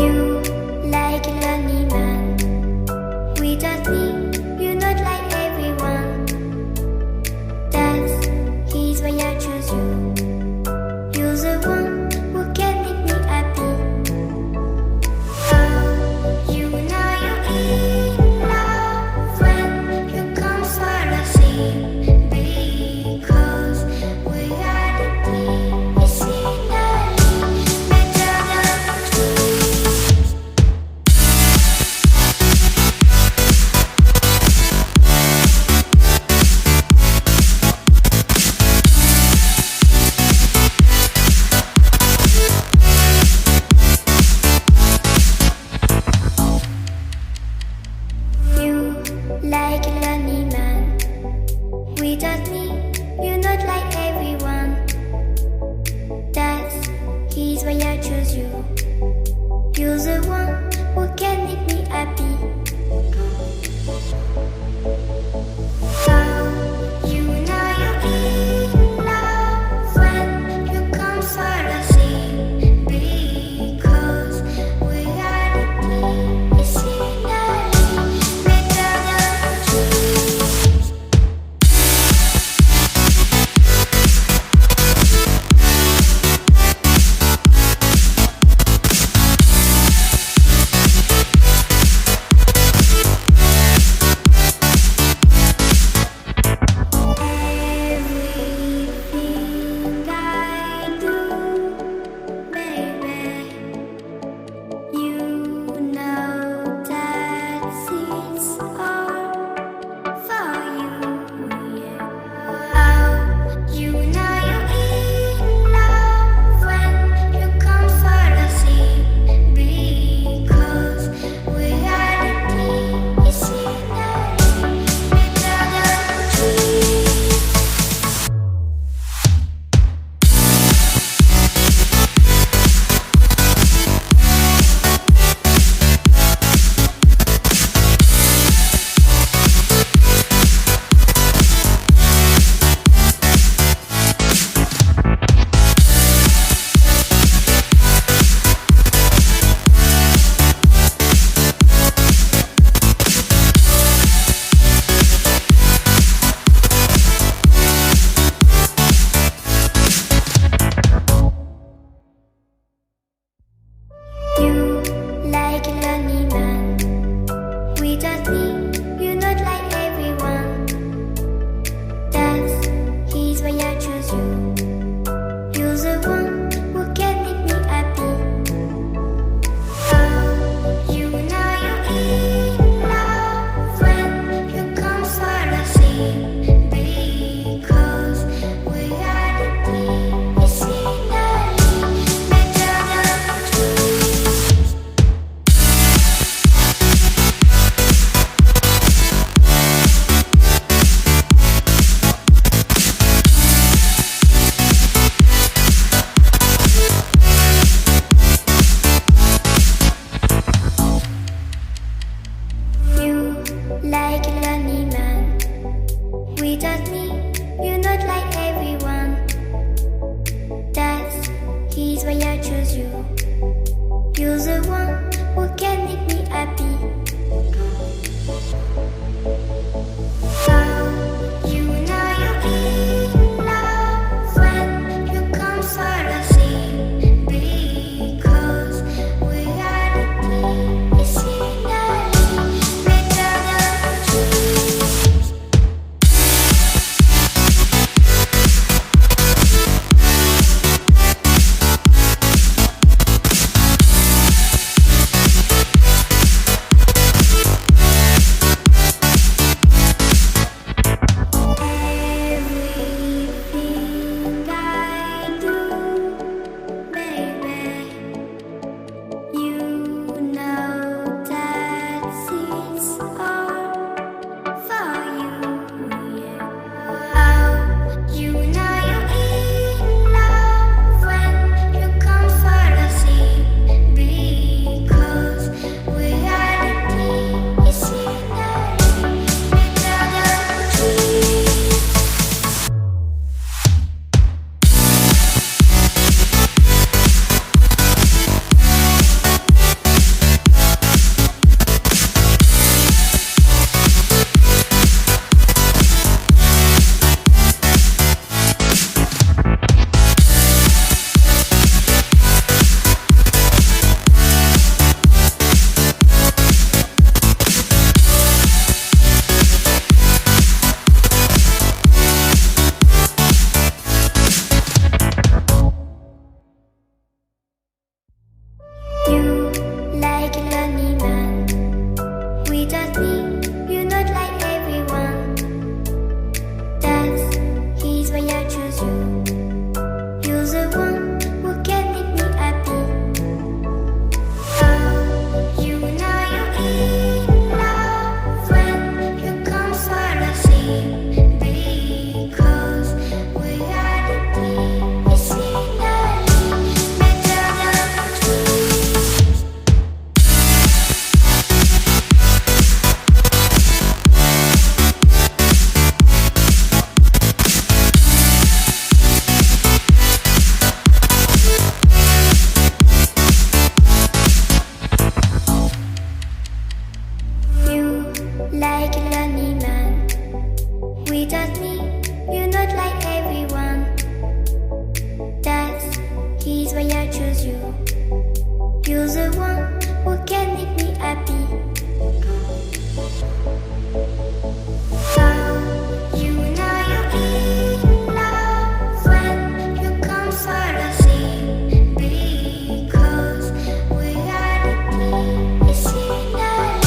You like a lonely man. Without me, you're not like everyone. That's he's why I choose you. You're the one who can make me happy. Oh, you know you're in love when you come for the sea. Because we are the medicinally better than trees. You like a lonely man. Without me, you're not like everyone. That's he's why I choose you. You're the one who can make me happy. Oh, you know you're in love when you come for the sea. Because we are the medicinally better than trees. Everything I do, baby, you know that it's all for you, yeah. Oh, you know you're in love when you come for the sea. Because we are the medicinally better than trees. You like a lonely man. Without me, you're not like everyone. That's he's why I choose you. You're the one who can make me happy. Oh, you know you're in love when you come for the sea. Because we are the medicinally better than trees. You like a lonely man. Without me, you're not like everyone. That's he's why I choose you. You're the one who can make me happy. Oh, you know you're in love when you come for the sea. Because we are the medicinally better than trees. You like a lonely man. Without me, you're not like everyone. That's he's why I choose you. You're the one who can make me happy. Oh, you know you're in love when you come for the sea. Because we are the scenery better than trees. You like a lonely man. Without me, you're not like everyone. That's he's why I choose you. You're the one who can make me happy. Oh, you know you're in love when you come for the sea. Because we are the scenery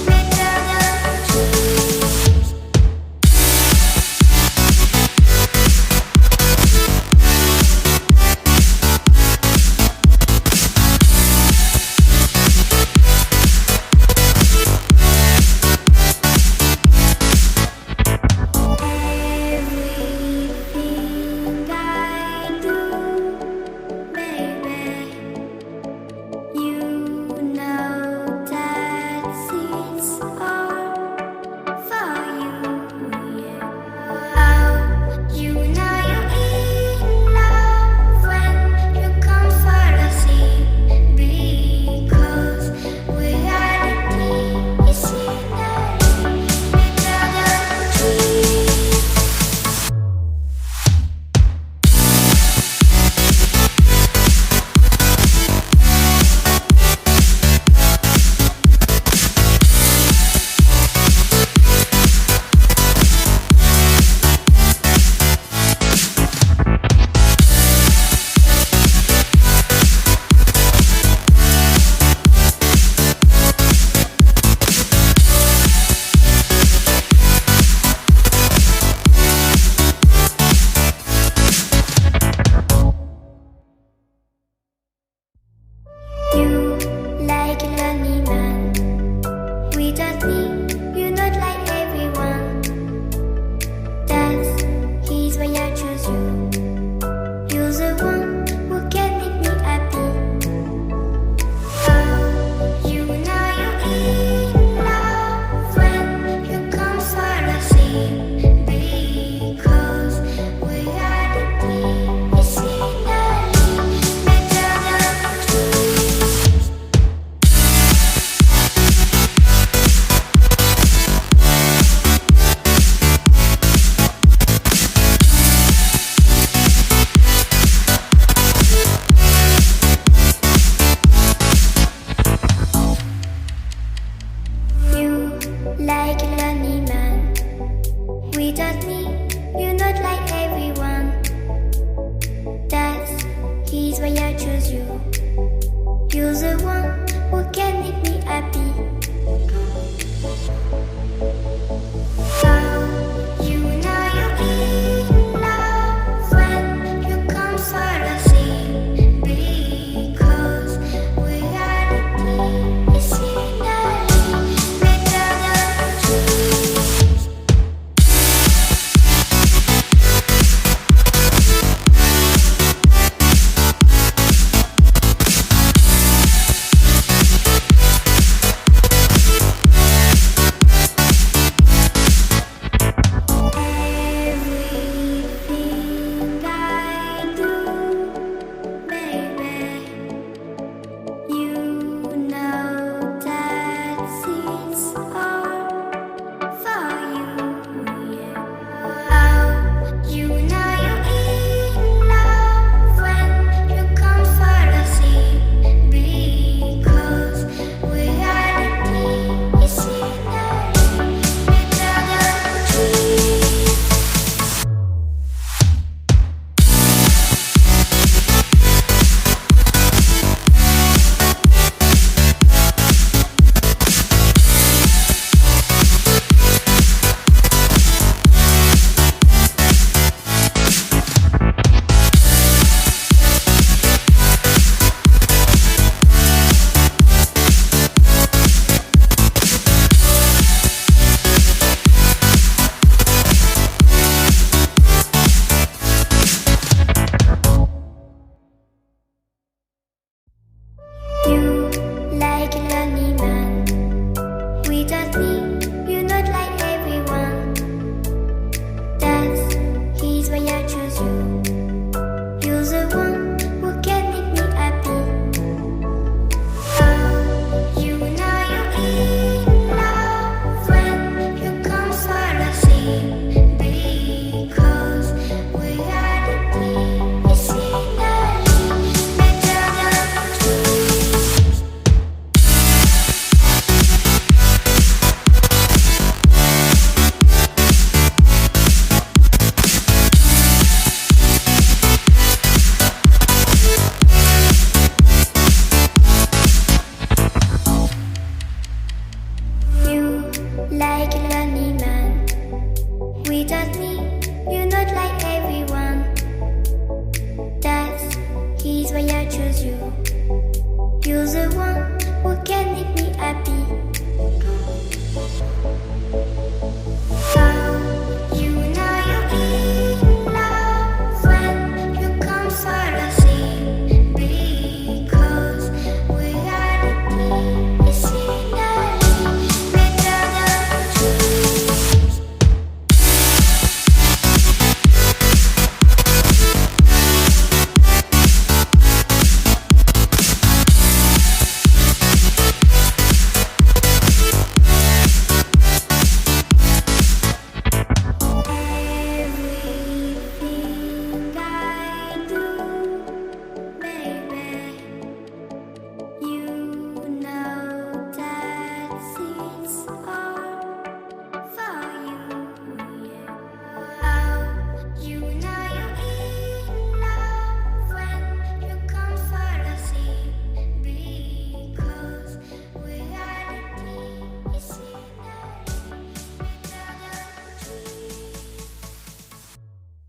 better than trees. Everything I do, baby, you know that it's all for you, yeah. Oh, you know you're in love when you come for the sea. Because we are the scenery better than trees. You like a lonely man. Without me, you're not like everyone. That's he's why I choose you. You're the one who can make me happy. Oh, you know you're in love when you come for the sea. Because we are the scenery better than trees. You like a lonely man. Without me, you're not like everyone. That's he's why I choose you. You're the one